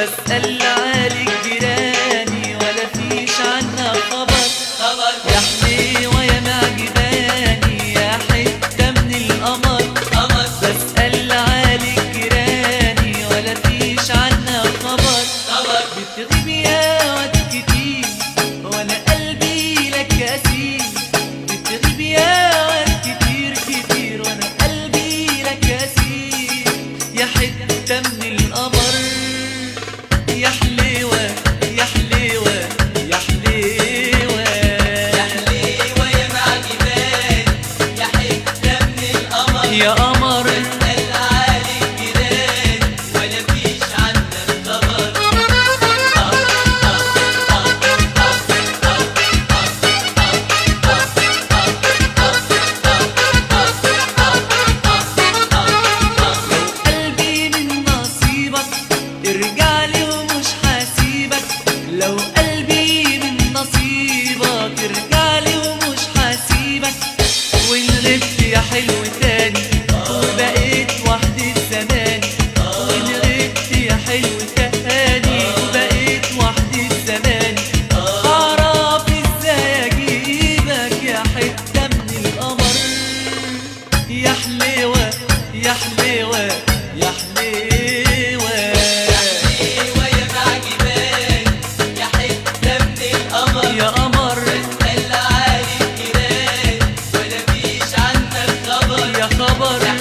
بسأل عليك جيراني ولا فيش عنها خبر. يا حليوة يا معجباني يا حتة من القمر. بسأل عليك جيراني ولا فيش عنها خبر. بتغيب يا واد كتير وانا قلبي لك اسير. بتغيب يا واد كتير كتير وانا قلبي لك اسير. يا حتة من القمر يا حليوة يا حليوة يا حليوة يا حليوة يا معجباني يا حتة من القمر. يا قمر بسأل عليك جيراني ولا فيش عنك خبر. قلبي من نصيبك ارجعلي ومش حاسيبك. لو قلبي من نصيبك ارجعلي ومش حاسيبك. وإن غبت يا حلو تاني وبقيت وحدي زماني. وإن غبت يا حلو تاني وبقيت وحدي زماني. أعرف ازاي أجيبك يا حتة من القمر. يا حليوة يا حليوة يا حليوة حليوة يا معجباني يا حتة من القمر. يا قمر بسأل عليك جيراني ولا فيش عنك خبر. يا خبر يا